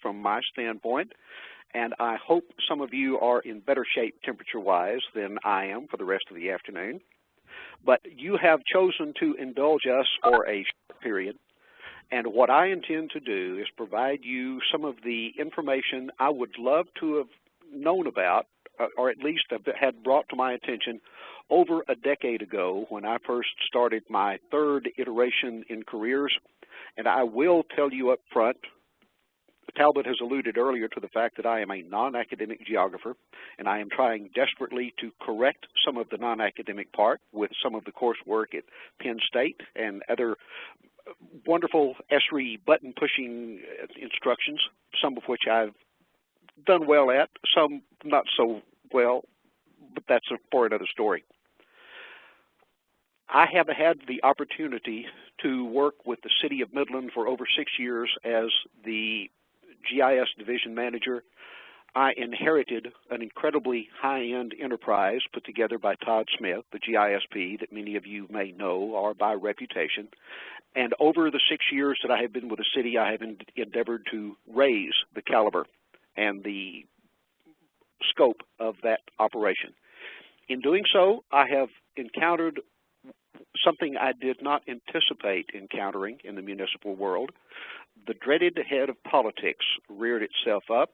from my standpoint, and I hope some of you are in better shape temperature-wise than I am for the rest of the afternoon. But you have chosen to indulge us for a short period, and what I intend to do is provide you some of the information I would love to have known about, or at least have had brought to my attention over a decade ago when I first started my third iteration in careers. And I will tell you up front, Talbot has alluded earlier to the fact that I am a non-academic geographer, and I am trying desperately to correct some of the non-academic part with some of the coursework at Penn State and other wonderful ESRI button-pushing instructions, some of which I've done well at, some not so well, but that's for another story. I have had the opportunity to work with the City of Midland for over 6 years as the GIS division manager. I inherited an incredibly high-end enterprise put together by Todd Smith, the GISP that many of you may know or by reputation. And over the 6 years that I have been with the city, I have endeavored to raise the caliber and the scope of that operation. In doing so, I have encountered something I did not anticipate encountering in the municipal world. The dreaded head of politics reared itself up,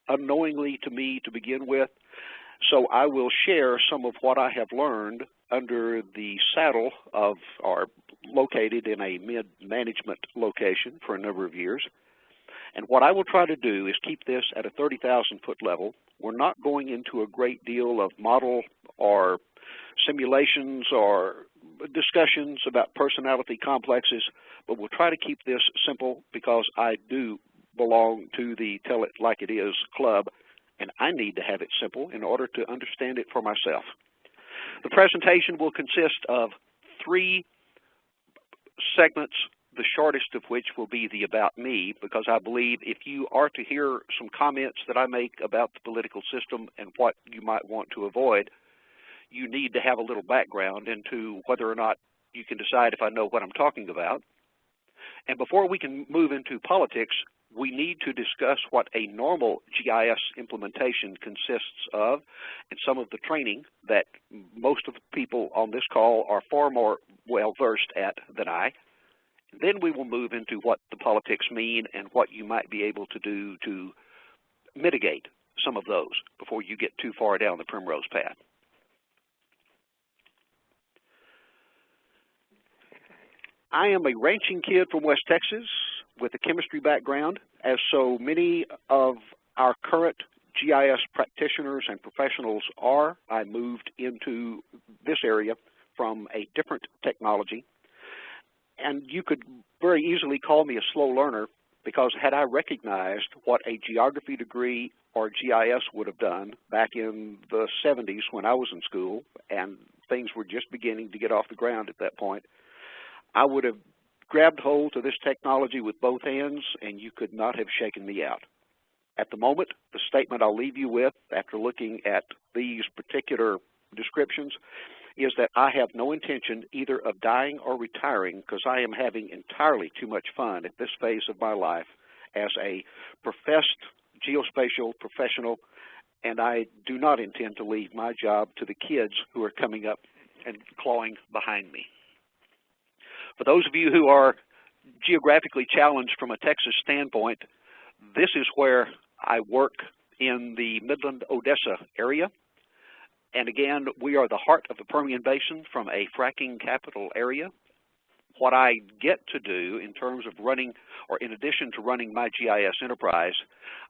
unknowingly to me to begin with, so I will share some of what I have learned under the saddle of, or located in a mid-management location for a number of years. And what I will try to do is keep this at a 30,000-foot level. We're not going into a great deal of model or simulations or discussions about personality complexes, but we'll try to keep this simple because I do belong to the Tell It Like It Is club, and I need to have it simple in order to understand it for myself. The presentation will consist of 3 segments, the shortest of which will be the About Me, because I believe if you are to hear some comments that I make about the political system and what you might want to avoid, you need to have a little background into whether or not you can decide if I know what I'm talking about. And before we can move into politics, we need to discuss what a normal GIS implementation consists of and some of the training that most of the people on this call are far more well-versed at than I. Then we will move into what the politics mean and what you might be able to do to mitigate some of those before you get too far down the primrose path. I am a ranching kid from West Texas with a chemistry background. As so many of our current GIS practitioners and professionals are, I moved into this area from a different technology. And you could very easily call me a slow learner because had I recognized what a geography degree or GIS would have done back in the 70s when I was in school and things were just beginning to get off the ground at that point, I would have grabbed hold of this technology with both hands, and you could not have shaken me out. At the moment, the statement I'll leave you with after looking at these particular descriptions is that I have no intention either of dying or retiring because I am having entirely too much fun at this phase of my life as a professed geospatial professional, and I do not intend to leave my job to the kids who are coming up and clawing behind me. For those of you who are geographically challenged from a Texas standpoint, this is where I work in the Midland-Odessa area. And again, we are the heart of the Permian Basin from a fracking capital area. What I get to do in terms of running, or in addition to running my GIS enterprise,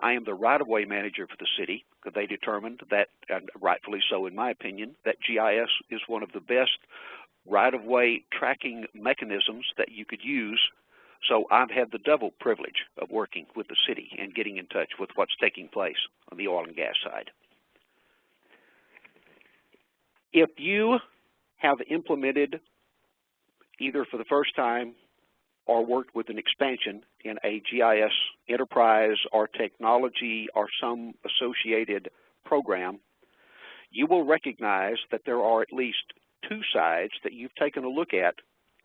I am the right-of-way manager for the city. They determined that, and rightfully so in my opinion, that GIS is one of the best right-of-way tracking mechanisms that you could use. So I've had the double privilege of working with the city and getting in touch with what's taking place on the oil and gas side. If you have implemented either for the first time or worked with an expansion in a GIS enterprise or technology or some associated program, you will recognize that there are at least 2 sides that you've taken a look at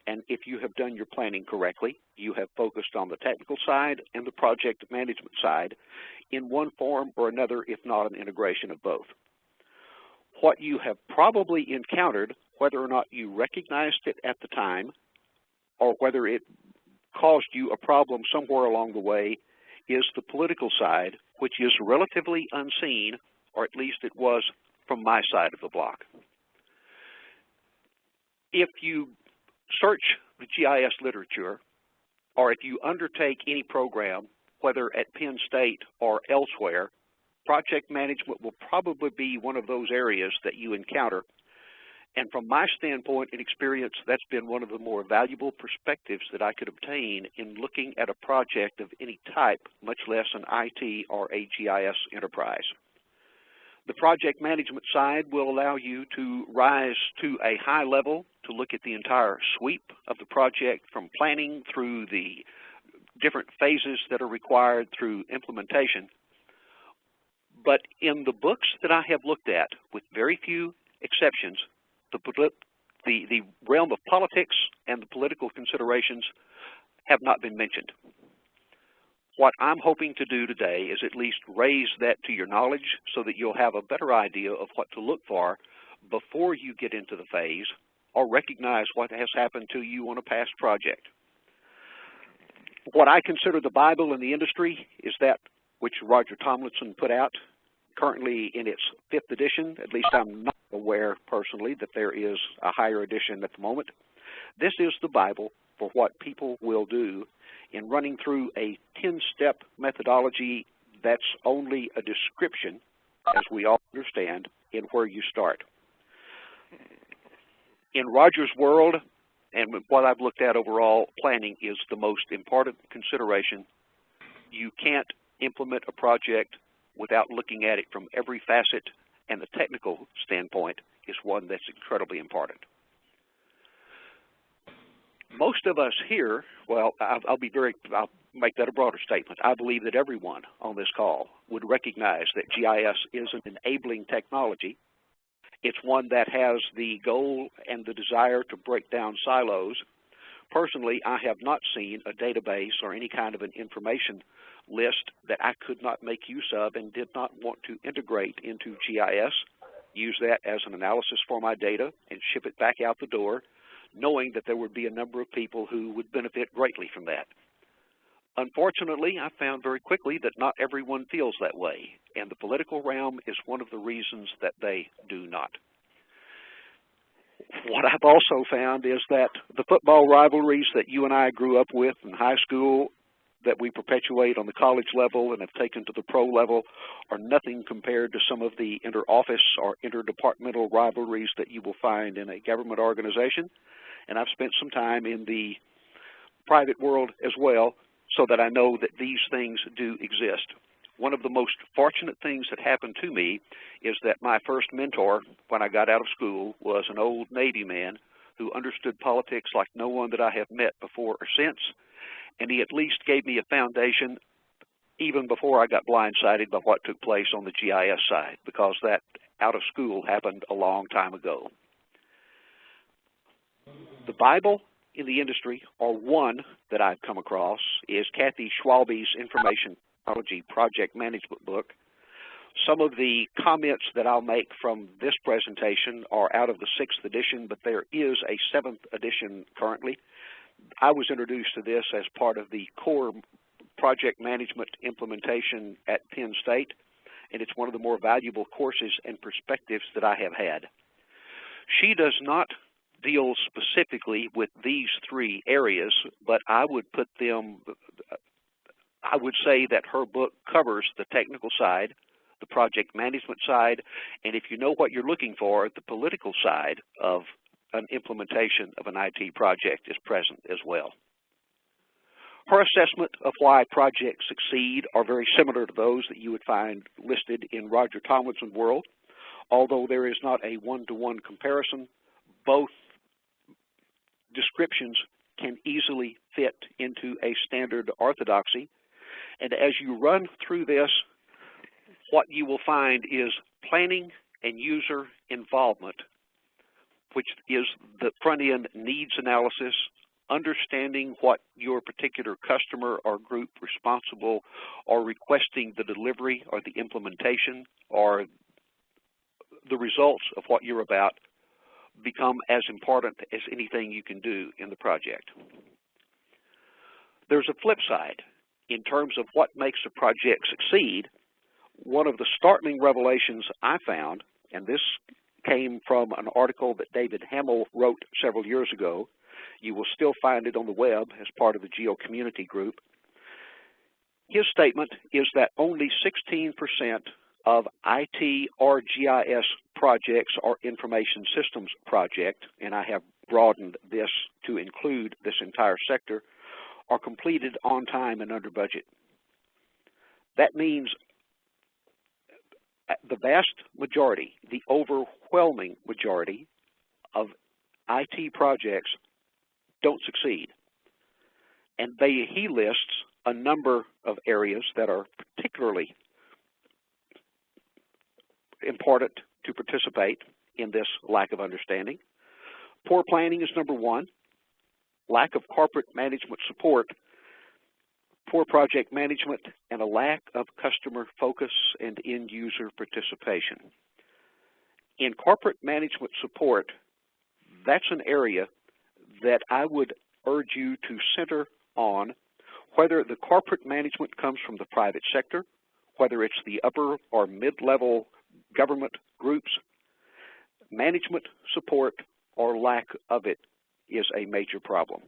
And if you have done your planning correctly, you have focused on the technical side and the project management side in one form or another, if not an integration of both. What you have probably encountered, whether or not you recognized it at the time, or whether it caused you a problem somewhere along the way, is the political side, which is relatively unseen, or at least it was from my side of the block. If you search the GIS literature, or if you undertake any program, whether at Penn State or elsewhere, project management will probably be one of those areas that you encounter. And from my standpoint and experience, that's been one of the more valuable perspectives that I could obtain in looking at a project of any type, much less an IT or a GIS enterprise. The project management side will allow you to rise to a high level to look at the entire sweep of the project, from planning through the different phases that are required through implementation. But in the books that I have looked at, with very few exceptions, the realm of politics and the political considerations have not been mentioned. What I'm hoping to do today is at least raise that to your knowledge so that you'll have a better idea of what to look for before you get into the phase or recognize what has happened to you on a past project. What I consider the Bible in the industry is that which Roger Tomlinson put out, currently in its 5th edition. At least I'm not aware personally that there is a higher edition at the moment. This is the Bible for what people will do in running through a 10-step methodology that's only a description, as we all understand, in where you start. In Roger's world, and what I've looked at overall, planning is the most important consideration. You can't implement a project without looking at it from every facet, and the technical standpoint is one that's incredibly important. Most of us here, well, I'll make that a broader statement. I believe that everyone on this call would recognize that GIS is an enabling technology. It's one that has the goal and the desire to break down silos. Personally, I have not seen a database or any kind of an information list that I could not make use of and did not want to integrate into GIS, use that as an analysis for my data, and ship it back out the door, knowing that there would be a number of people who would benefit greatly from that. Unfortunately, I found very quickly that not everyone feels that way, and the political realm is one of the reasons that they do not. What I've also found is that the football rivalries that you and I grew up with in high school, that we perpetuate on the college level and have taken to the pro level, are nothing compared to some of the inter-office or interdepartmental rivalries that you will find in a government organization. And I've spent some time in the private world as well, so that I know that these things do exist. One of the most fortunate things that happened to me is that my first mentor when I got out of school was an old Navy man who understood politics like no one that I have met before or since, and he at least gave me a foundation even before I got blindsided by what took place on the GIS side, because that out of school happened a long time ago. The Bible in the industry, or one that I've come across, is Kathy Schwalbe's Information Technology Project Management book. Some of the comments that I'll make from this presentation are out of the 6th edition, but there is a 7th edition currently. I was introduced to this as part of the core project management implementation at Penn State, and it's one of the more valuable courses and perspectives that I have had. She does not deal specifically with these 3 areas, but I would say that her book covers the technical side, the project management side, and if you know what you're looking for, the political side of an implementation of an IT project is present as well. Her assessment of why projects succeed are very similar to those that you would find listed in Roger Tomlinson's world. Although there is not a one-to-one comparison, both descriptions can easily fit into a standard orthodoxy. And as you run through this, what you will find is planning and user involvement which is the front-end needs analysis, understanding what your particular customer or group responsible or requesting the delivery or the implementation or the results of what you're about become as important as anything you can do in the project. There's a flip side. In terms of what makes a project succeed, one of the startling revelations I found, and this came from an article that David Hamill wrote several years ago. You will still find it on the web as part of the GEO community group. His statement is that only 16% of IT or GIS projects or information systems project, and I have broadened this to include this entire sector, are completed on time and under budget. That means the vast majority, the overwhelming majority of IT projects don't succeed. And he lists a number of areas that are particularly important to participate in this lack of understanding. Poor planning is number one. Lack of corporate management support, poor project management, and a lack of customer focus and end-user participation. In corporate management support, that's an area that I would urge you to center on, whether the corporate management comes from the private sector, whether it's the upper or mid-level government groups. Management support or lack of it is a major problem.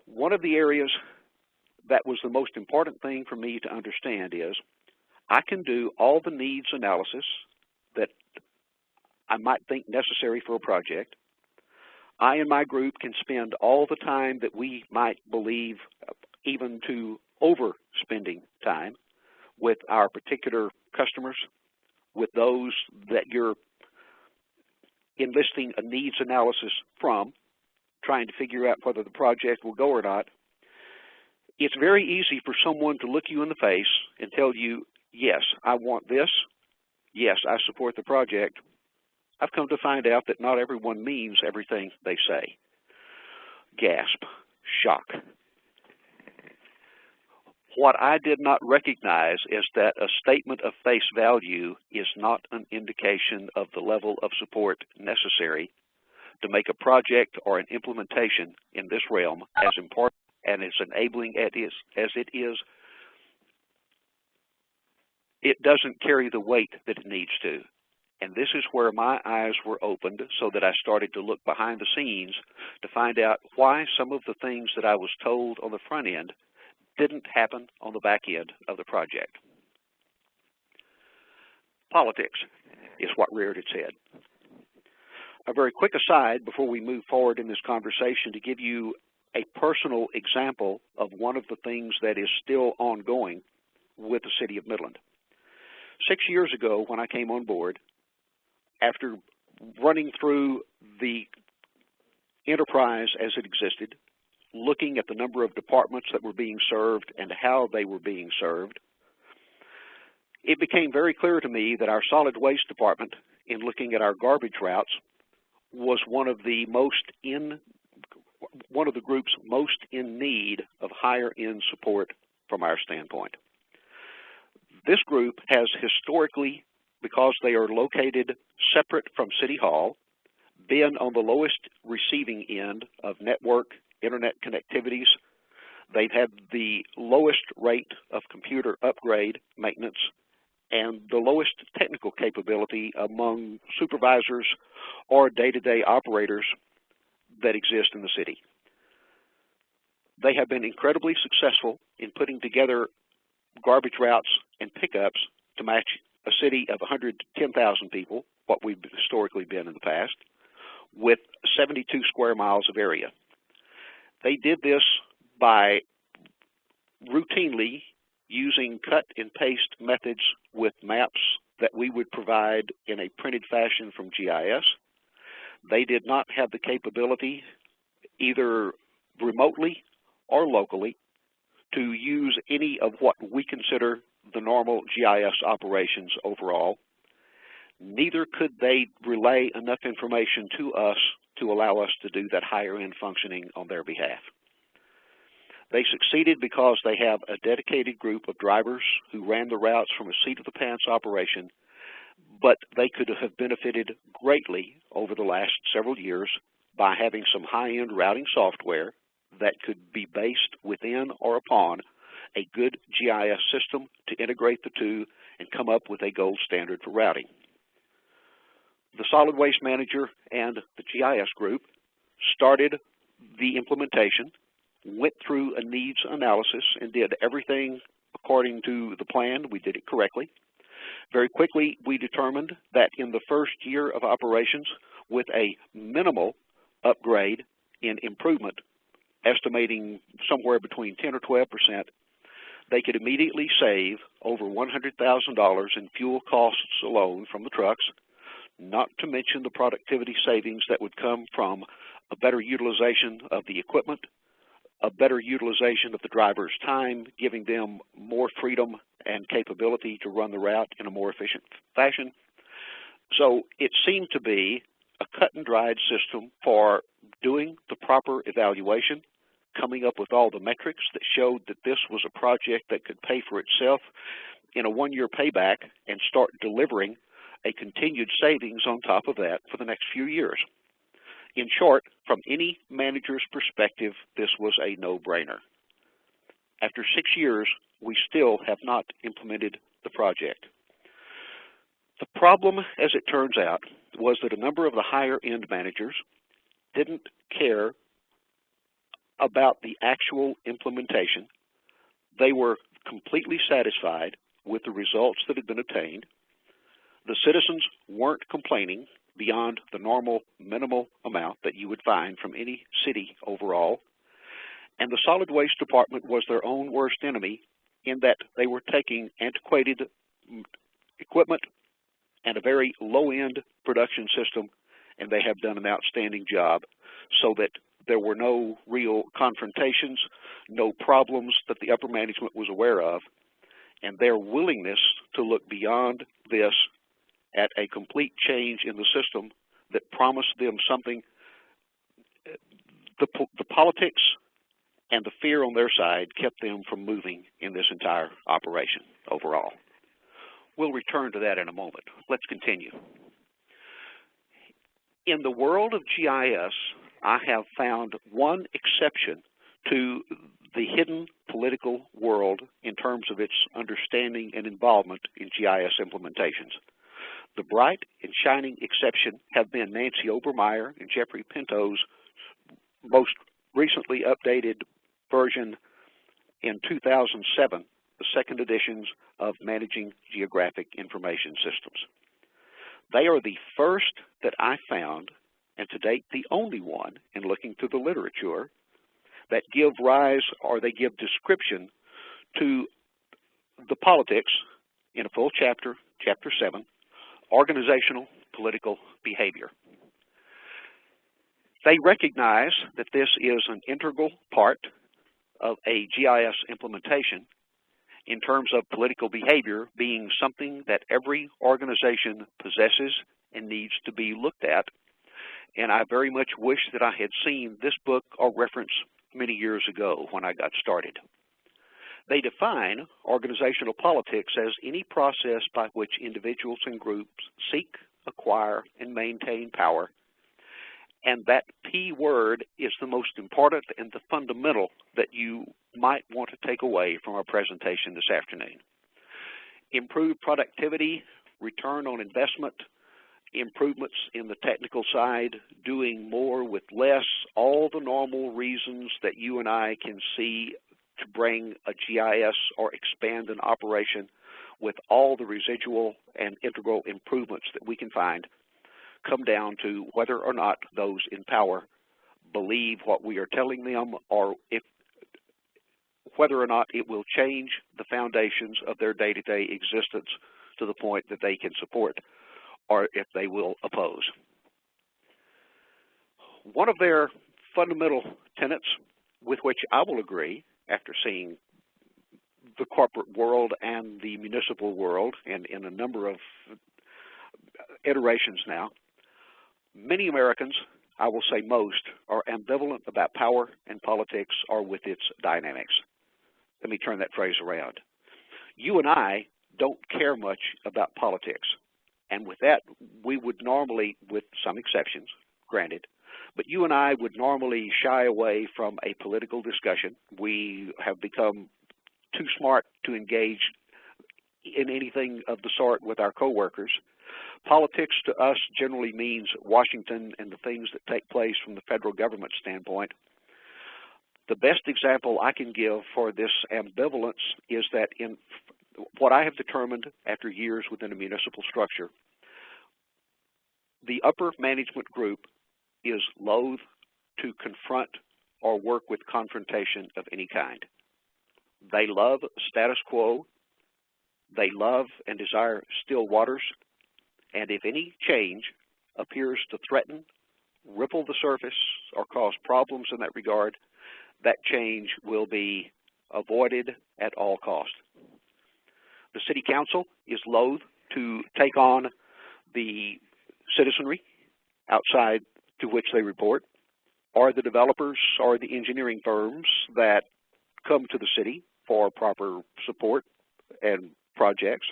One of the areas that was the most important thing for me to understand is I can do all the needs analysis that I might think necessary for a project. I and my group can spend all the time that we might believe, even to overspending time, with our particular customers, with those that you're enlisting a needs analysis from, trying to figure out whether the project will go or not. It's very easy for someone to look you in the face and tell you, yes, I want this, yes, I support the project. I've come to find out that not everyone means everything they say. Gasp, shock. What I did not recognize is that a statement of face value is not an indication of the level of support necessary to make a project or an implementation in this realm as important and as enabling as it is. It doesn't carry the weight that it needs to. And this is where my eyes were opened so that I started to look behind the scenes to find out why some of the things that I was told on the front end didn't happen on the back end of the project. Politics is what reared its head. A very quick aside before we move forward in this conversation to give you a personal example of one of the things that is still ongoing with the City of Midland. 6 years ago when I came on board, after running through the enterprise as it existed, looking at the number of departments that were being served and how they were being served, it became very clear to me that our solid waste department, in looking at our garbage routes, was one of the groups most in need of higher end support from our standpoint. This group has historically, because they are located separate from City Hall, been on the lowest receiving end of network internet connectivities. They've had the lowest rate of computer upgrade maintenance and the lowest technical capability among supervisors or day-to-day operators that exist in the city. They have been incredibly successful in putting together garbage routes and pickups to match a city of 110,000 people, what we've historically been in the past, with 72 square miles of area. They did this by routinely using cut and paste methods with maps that we would provide in a printed fashion from GIS. They did not have the capability, either remotely or locally, to use any of what we consider the normal GIS operations overall. Neither could they relay enough information to us to allow us to do that higher-end functioning on their behalf. They succeeded because they have a dedicated group of drivers who ran the routes from a seat-of-the-pants operation, but they could have benefited greatly over the last several years by having some high-end routing software that could be based within or upon a good GIS system to integrate the two and come up with a gold standard for routing. The Solid Waste Manager and the GIS group started the implementation, went through a needs analysis, and did everything according to the plan. We did it correctly. Very quickly, we determined that in the first year of operations, with a minimal upgrade in improvement, estimating somewhere between 10 or 12%, they could immediately save over $100,000 in fuel costs alone from the trucks, not to mention the productivity savings that would come from a better utilization of the equipment, a better utilization of the driver's time, giving them more freedom and capability to run the route in a more efficient fashion. So it seemed to be a cut and dried system for doing the proper evaluation, coming up with all the metrics that showed that this was a project that could pay for itself in a one-year payback and start delivering a continued savings on top of that for the next few years. In short, from any manager's perspective, this was a no-brainer. After 6 years, we still have not implemented the project. The problem, as it turns out, was that a number of the higher-end managers didn't care about the actual implementation. They were completely satisfied with the results that had been obtained. The citizens weren't complaining beyond the normal minimal amount that you would find from any city overall. And the solid waste department was their own worst enemy in that they were taking antiquated equipment and a very low-end production system, and they have done an outstanding job so that there were no real confrontations, no problems that the upper management was aware of, and their willingness to look beyond this at a complete change in the system that promised them something. The politics and the fear on their side kept them from moving in this entire operation overall. We'll return to that in a moment. Let's continue. In the world of GIS, I have found one exception to the hidden political world in terms of its understanding and involvement in GIS implementations. The bright and shining exception have been Nancy Obermeyer and Jeffrey Pinto's most recently updated version in 2007, the second editions of Managing Geographic Information Systems. They are the first that I found, and to date the only one in looking through the literature, that give rise or they give description to the politics in a full chapter, Chapter 7, Organizational Political Behavior. They recognize that this is an integral part of a GIS implementation in terms of political behavior being something that every organization possesses and needs to be looked at. And I very much wish that I had seen this book or reference many years ago when I got started. They define organizational politics as any process by which individuals and groups seek, acquire, and maintain power. And that P word is the most important and the fundamental that you might want to take away from our presentation this afternoon. Improved productivity, return on investment, improvements in the technical side, doing more with less, all the normal reasons that you and I can see to bring a GIS or expand an operation with all the residual and integral improvements that we can find come down to whether or not those in power believe what we are telling them, or whether or not it will change the foundations of their day-to-day existence to the point that they can support, or if they will oppose. One of their fundamental tenets with which I will agree after seeing the corporate world and the municipal world and in a number of iterations now. Many Americans, I will say most, are ambivalent about power and politics or with its dynamics. Let me turn that phrase around. You and I don't care much about politics. And with that, we would normally, with some exceptions, granted, but you and I would normally shy away from a political discussion. We have become too smart to engage in anything of the sort with our coworkers. Politics to us generally means Washington and the things that take place from the federal government standpoint. The best example I can give for this ambivalence is that in what I have determined after years within a municipal structure, the upper management group is loath to confront or work with confrontation of any kind. They love status quo. They love and desire still waters. And if any change appears to threaten, ripple the surface, or cause problems in that regard, that change will be avoided at all costs. The City Council is loath to take on the citizenry outside to which they report, or the developers or the engineering firms that come to the city for proper support and projects.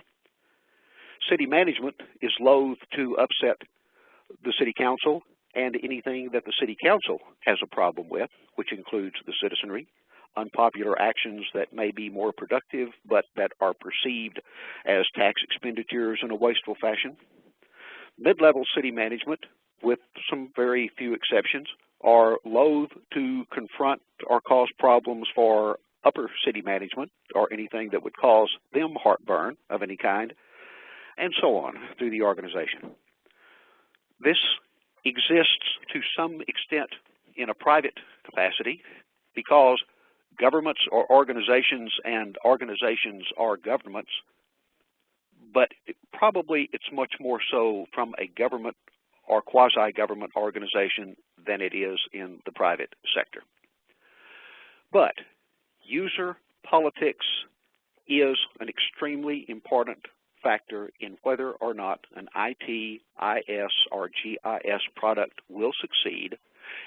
City management is loath to upset the City Council and anything that the City Council has a problem with, which includes the citizenry, unpopular actions that may be more productive but that are perceived as tax expenditures in a wasteful fashion. Mid-level city management, with some very few exceptions, are loath to confront or cause problems for upper city management or anything that would cause them heartburn of any kind, and so on through the organization. This exists to some extent in a private capacity because governments are organizations and organizations are governments, but probably it's much more so from a government or quasi-government organization than it is in the private sector. But user politics is an extremely important factor in whether or not an IT, IS, or GIS product will succeed,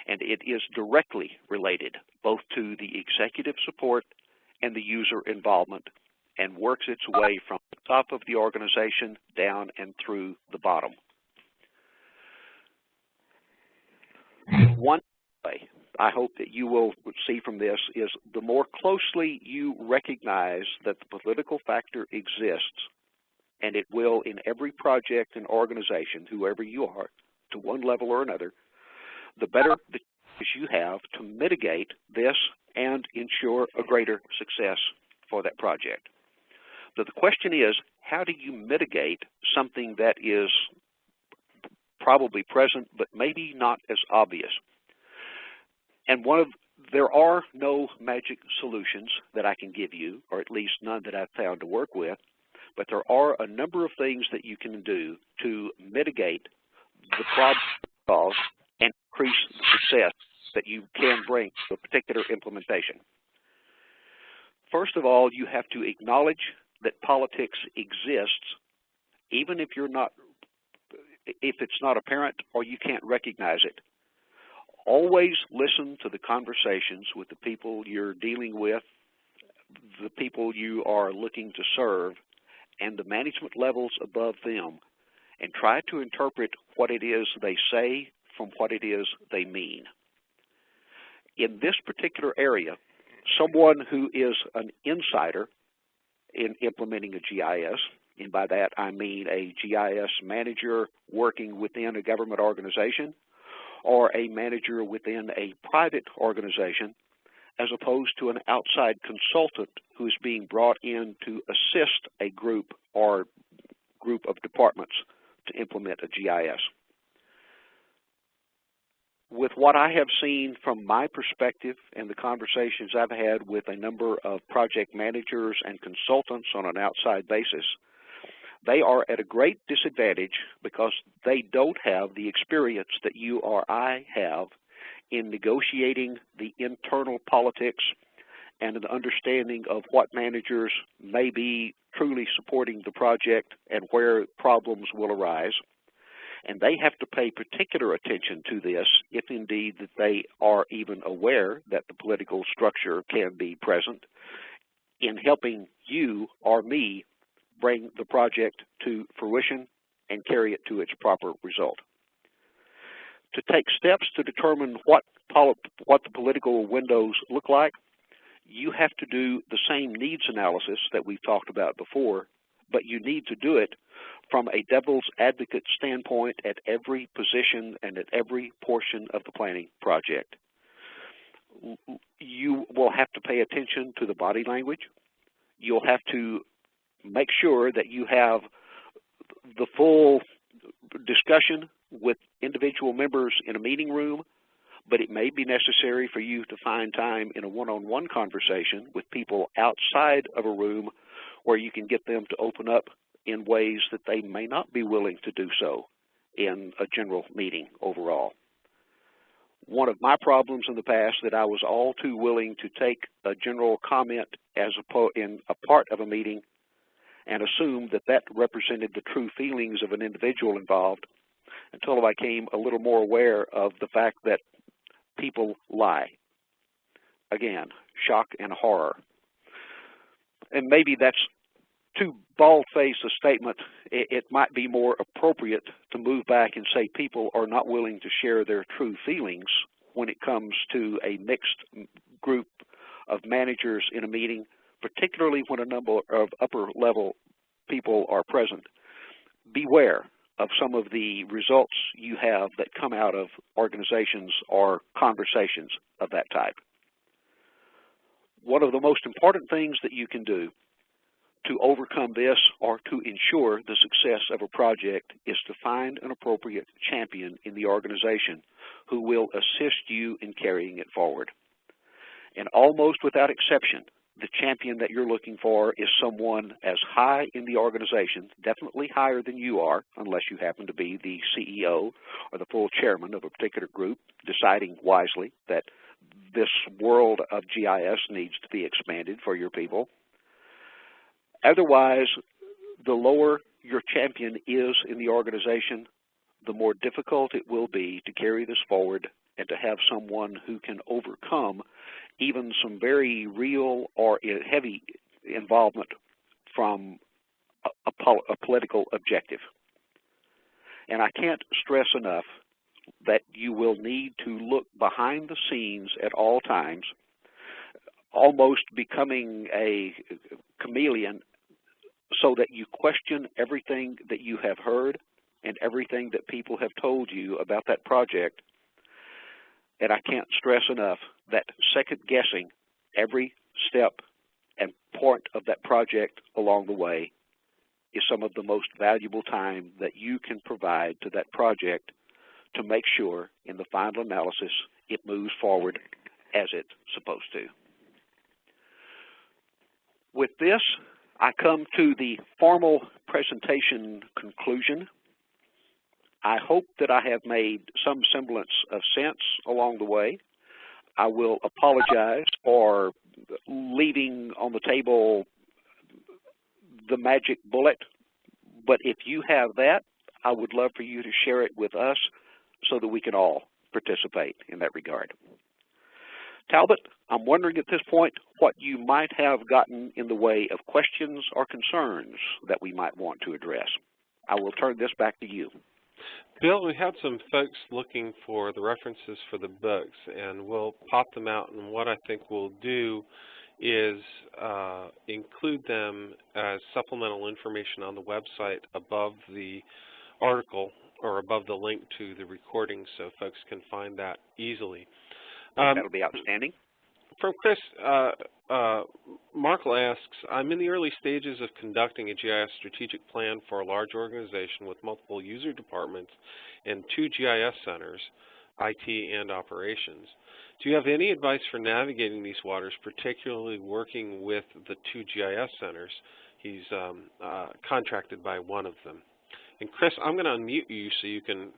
and it is directly related both to the executive support and the user involvement and works its way from the top of the organization down and through the bottom. One way I hope that you will see from this is the more closely you recognize that the political factor exists, and it will in every project and organization, whoever you are, to one level or another, the better the chance you have to mitigate this and ensure a greater success for that project. So the question is, how do you mitigate something that is probably present but maybe not as obvious? And there are no magic solutions that I can give you, or at least none that I've found to work with, but there are a number of things that you can do to mitigate the problem and increase the success that you can bring to a particular implementation. First of all, you have to acknowledge that politics exists, even if it's not apparent or you can't recognize it. Always listen to the conversations with the people you're dealing with, the people you are looking to serve, and the management levels above them, and try to interpret what it is they say from what it is they mean. In this particular area, someone who is an insider in implementing a GIS, and by that I mean a GIS manager working within a government organization or a manager within a private organization, as opposed to an outside consultant who is being brought in to assist a group or group of departments to implement a GIS. With what I have seen from my perspective and the conversations I've had with a number of project managers and consultants on an outside basis, they are at a great disadvantage because they don't have the experience that you or I have in negotiating the internal politics and an understanding of what managers may be truly supporting the project and where problems will arise. And they have to pay particular attention to this if indeed that they are even aware that the political structure can be present in helping you or me bring the project to fruition and carry it to its proper result. To take steps to determine what the political windows look like, you have to do the same needs analysis that we've talked about before, but you need to do it from a devil's advocate standpoint at every position and at every portion of the planning project. You will have to pay attention to the body language. You'll have to make sure that you have the full discussion with individual members in a meeting room, but it may be necessary for you to find time in a one-on-one conversation with people outside of a room where you can get them to open up in ways that they may not be willing to do so in a general meeting overall. One of my problems in the past that I was all too willing to take a general comment as in a part of a meeting and assume that that represented the true feelings of an individual involved until I became a little more aware of the fact that people lie. Again, shock and horror. And maybe that's too bald-faced a statement. It might be more appropriate to move back and say people are not willing to share their true feelings when it comes to a mixed group of managers in a meeting, particularly when a number of upper-level people are present. Beware of some of the results you have that come out of organizations or conversations of that type. One of the most important things that you can do to overcome this or to ensure the success of a project is to find an appropriate champion in the organization who will assist you in carrying it forward. And almost without exception, the champion that you're looking for is someone as high in the organization, definitely higher than you are, unless you happen to be the CEO or the full chairman of a particular group, deciding wisely that this world of GIS needs to be expanded for your people. Otherwise, the lower your champion is in the organization, the more difficult it will be to carry this forward and to have someone who can overcome even some very real or heavy involvement from a political objective. And I can't stress enough that you will need to look behind the scenes at all times, almost becoming a chameleon, so that you question everything that you have heard and everything that people have told you about that project. And I can't stress enough that second-guessing every step and point of that project along the way is some of the most valuable time that you can provide to that project to make sure in the final analysis it moves forward as it's supposed to. With this, I come to the formal presentation conclusion. I hope that I have made some semblance of sense along the way. I will apologize for leaving on the table the magic bullet, but if you have that, I would love for you to share it with us so that we can all participate in that regard. Talbot, I'm wondering at this point what you might have gotten in the way of questions or concerns that we might want to address. I will turn this back to you. Bill, we had some folks looking for the references for the books, and we'll pop them out, and what I think we'll do is include them as supplemental information on the website above the article or above the link to the recording so folks can find that easily. That'll be outstanding. From Chris, Markle asks, I'm in the early stages of conducting a GIS strategic plan for a large organization with multiple user departments and 2 GIS centers, IT and operations. Do you have any advice for navigating these waters, particularly working with the 2 GIS centers? He's contracted by one of them. And Chris, I'm going to unmute you so you can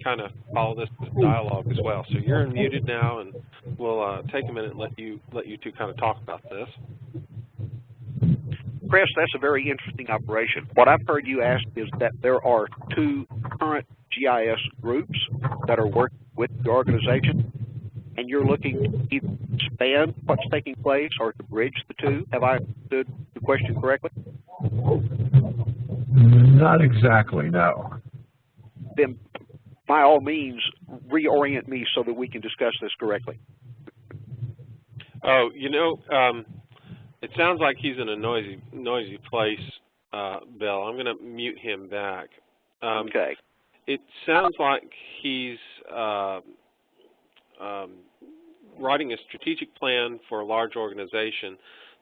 kind of follow this dialogue as well. So you're unmuted now, and we'll take a minute and let you two kind of talk about this. Chris, that's a very interesting operation. What I've heard you ask is that there are 2 current GIS groups that are working with the organization, and you're looking to either expand what's taking place or to bridge the two. Have I understood the question correctly? Not exactly, no. Then, by all means, reorient me so that we can discuss this correctly. Oh, you know, it sounds like he's in a noisy place, Bill. I'm going to mute him back. Okay. It sounds like he's writing a strategic plan for a large organization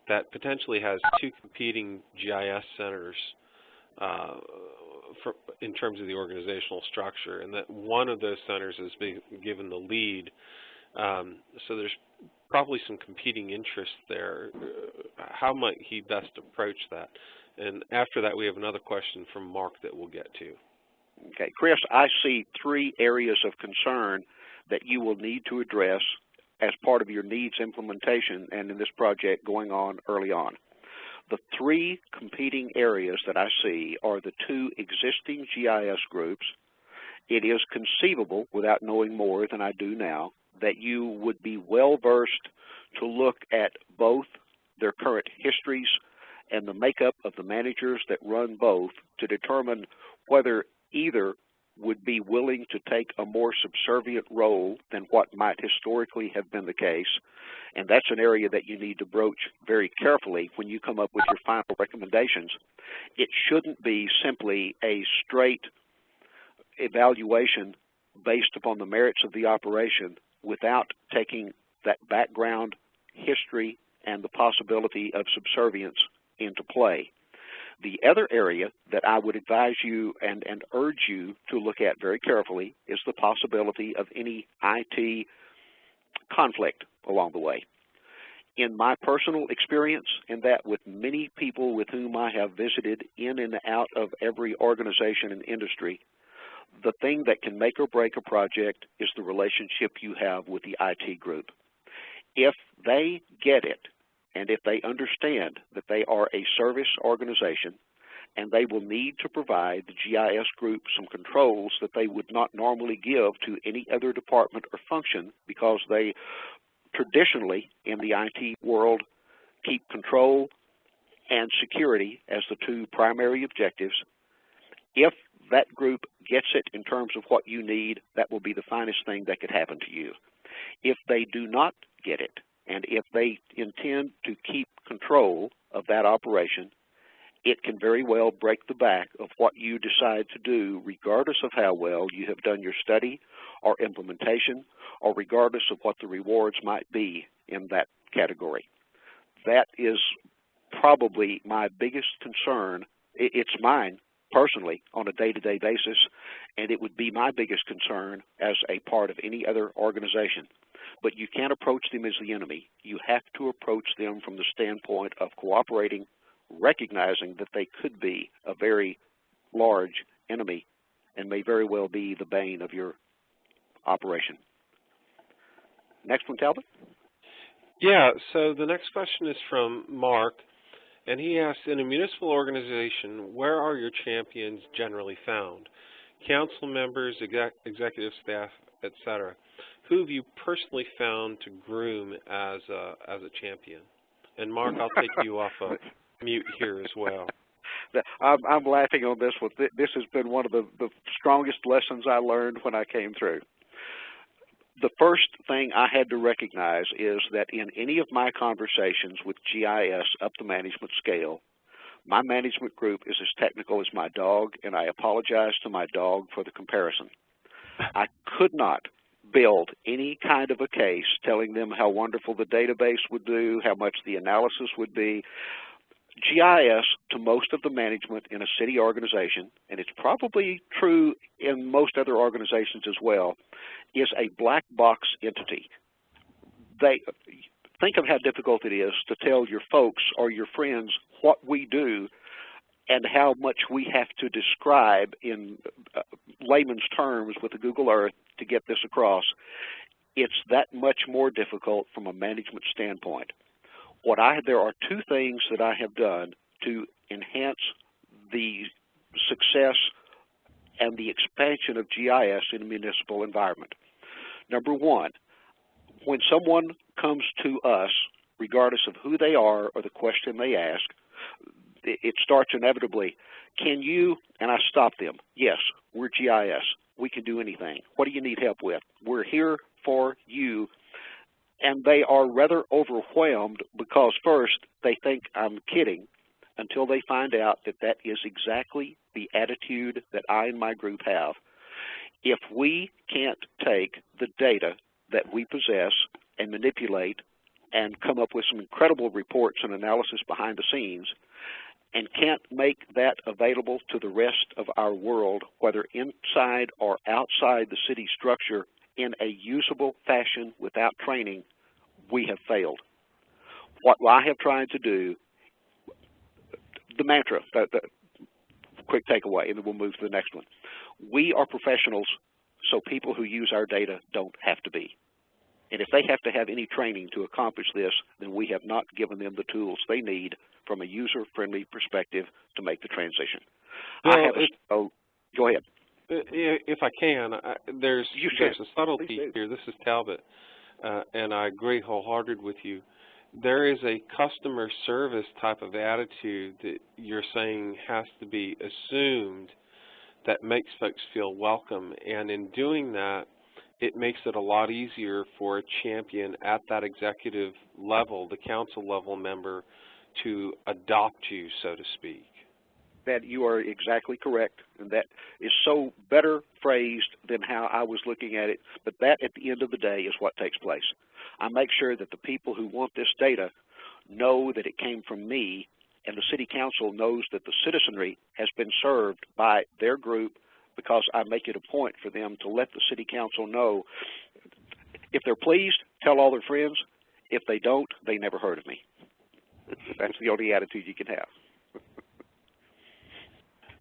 that potentially has two competing GIS centers in terms of the organizational structure, and that one of those centers is being given the lead. So there's probably some competing interests there. How might he best approach that? And after that, we have another question from Mark that we'll get to. Okay, Chris, I see three areas of concern that you will need to address as part of your needs implementation and in this project going on early on. The three competing areas that I see are the two existing GIS groups. It is conceivable, without knowing more than I do now, that you would be well-versed to look at both their current histories and the makeup of the managers that run both to determine whether either would be willing to take a more subservient role than what might historically have been the case. And that's an area that you need to broach very carefully when you come up with your final recommendations. It shouldn't be simply a straight evaluation based upon the merits of the operation without taking that background, history, and the possibility of subservience into play. The other area that I would advise you and urge you to look at very carefully is the possibility of any IT conflict along the way. In my personal experience, and that with many people with whom I have visited in and out of every organization and industry, the thing that can make or break a project is the relationship you have with the IT group. If they get it, and if they understand that they are a service organization and they will need to provide the GIS group some controls that they would not normally give to any other department or function because they traditionally in the IT world keep control and security as the two primary objectives, if that group gets it in terms of what you need, that will be the finest thing that could happen to you. If they do not get it, and if they intend to keep control of that operation, it can very well break the back of what you decide to do, regardless of how well you have done your study or implementation, or regardless of what the rewards might be in that category. That is probably my biggest concern. It's mine personally on a day-to-day basis, and it would be my biggest concern as a part of any other organization. But you can't approach them as the enemy. You have to approach them from the standpoint of cooperating, recognizing that they could be a very large enemy and may very well be the bane of your operation. Next one, Talbot. Yeah, so the next question is from Mark, and he asks, in a municipal organization, where are your champions generally found? Council members, executive staff, etc. Who have you personally found to groom as a champion? And Mark, I'll take you off of mute here as well. I'm laughing on this one. This has been one of the strongest lessons I learned when I came through. The first thing I had to recognize is that in any of my conversations with GIS up the management scale, my management group is as technical as my dog, and I apologize to my dog for the comparison. I could not build any kind of a case telling them how wonderful the database would do, how much the analysis would be. GIS, to most of the management in a city organization, and it's probably true in most other organizations as well, is a black box entity. They think of how difficult it is to tell your folks or your friends what we do and how much we have to describe in layman's terms with the Google Earth to get this across. It's that much more difficult from a management standpoint. There are two things that I have done to enhance the success and the expansion of GIS in a municipal environment. Number one, when someone comes to us, regardless of who they are or the question they ask, it starts inevitably, can you, and I stop them, yes, we're GIS, we can do anything. What do you need help with? We're here for you. And they are rather overwhelmed because first they think I'm kidding until they find out that that is exactly the attitude that I and my group have. If we can't take the data that we possess and manipulate and come up with some incredible reports and analysis behind the scenes, and can't make that available to the rest of our world, whether inside or outside the city structure, in a usable fashion without training, we have failed. What I have tried to do, the mantra, the quick takeaway, and then we'll move to the next one. We are professionals, so people who use our data don't have to be. And if they have to have any training to accomplish this, then we have not given them the tools they need from a user-friendly perspective to make the transition. Well, go ahead. If I can, there's a subtlety here. This is Talbot, and I agree wholeheartedly with you. There is a customer service type of attitude that you're saying has to be assumed that makes folks feel welcome, and in doing that, it makes it a lot easier for a champion at that executive level, the council level member, to adopt you, so to speak. That you are exactly correct, and that is so better phrased than how I was looking at it, but that at the end of the day is what takes place. I make sure that the people who want this data know that it came from me, and the city council knows that the citizenry has been served by their group, because I make it a point for them to let the city council know. If they're pleased, tell all their friends. If they don't, they never heard of me. That's the only attitude you can have.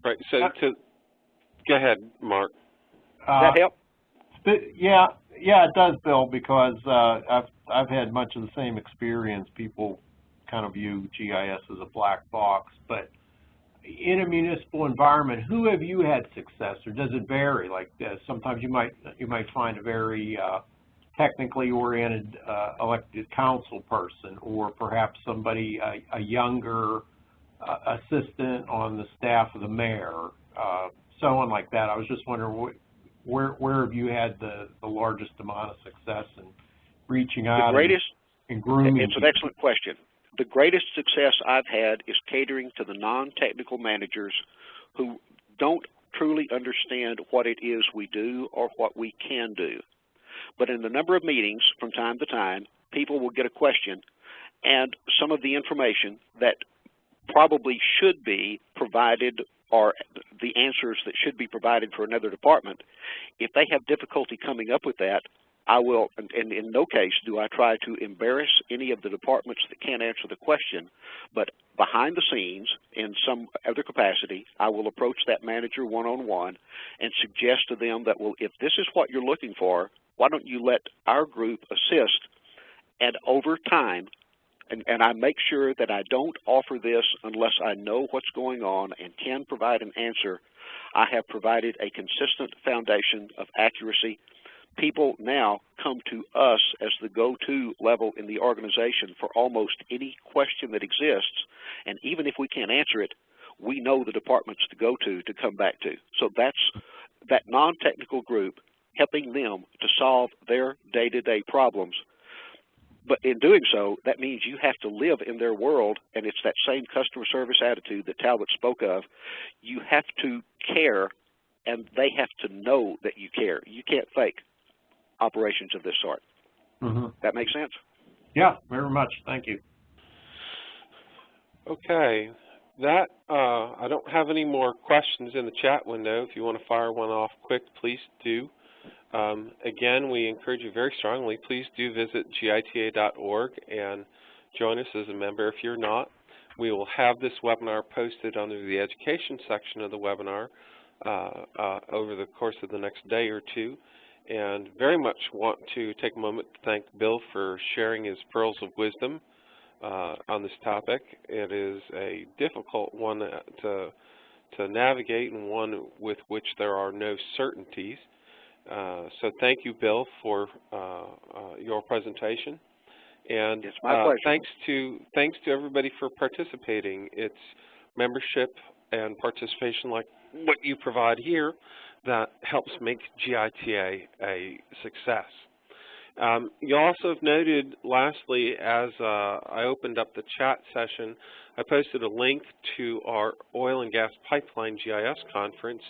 Right. So go ahead, Mark. Does that help? Yeah, it does, Bill, because I've had much of the same experience. People kind of view GIS as a black box, but in a municipal environment, who have you had success, or does it vary? Like sometimes you might find a very technically oriented elected council person, or perhaps somebody a younger assistant on the staff of the mayor, so on like that. I was just wondering where have you had the largest amount of success in reaching out and grooming? It's an excellent question. The greatest success I've had is catering to the non-technical managers who don't truly understand what it is we do or what we can do. But in the number of meetings from time to time, people will get a question, and some of the information that probably should be provided, or the answers that should be provided for another department, if they have difficulty coming up with that, I will, and in no case do I try to embarrass any of the departments that can't answer the question, but behind the scenes, in some other capacity, I will approach that manager one-on-one and suggest to them that, well, if this is what you're looking for, why don't you let our group assist? And over time, and I make sure that I don't offer this unless I know what's going on and can provide an answer. I have provided a consistent foundation of accuracy. People now come to us as the go-to level in the organization for almost any question that exists, and even if we can't answer it, we know the departments to go to come back to. So that's that non-technical group, helping them to solve their day-to-day problems. But in doing so, that means you have to live in their world, and it's that same customer service attitude that Talbot spoke of. You have to care, and they have to know that you care. You can't fake operations of this sort. That make sense? Yeah, very much. Thank you. Okay. That I don't have any more questions in the chat window. If you want to fire one off quick, please do. Again, we encourage you very strongly, please do visit gita.org and join us as a member if you're not. We will have this webinar posted under the education section of the webinar over the course of the next day or two, and very much want to take a moment to thank Bill for sharing his pearls of wisdom on this topic. It is a difficult one to to navigate and one with which there are no certainties. So thank you, Bill, for your presentation. And it's my pleasure. Thanks to everybody for participating. It's membership and participation like what you provide here that helps make GITA a success. You also have noted, lastly, as I opened up the chat session, I posted a link to our Oil and Gas Pipeline GIS conference.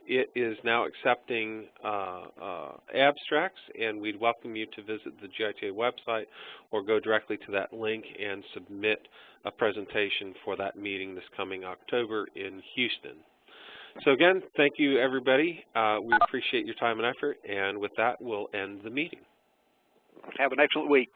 It is now accepting abstracts, and we'd welcome you to visit the GITA website or go directly to that link and submit a presentation for that meeting this coming October in Houston. So again, thank you, everybody. We appreciate your time and effort, and with that, we'll end the meeting. Have an excellent week.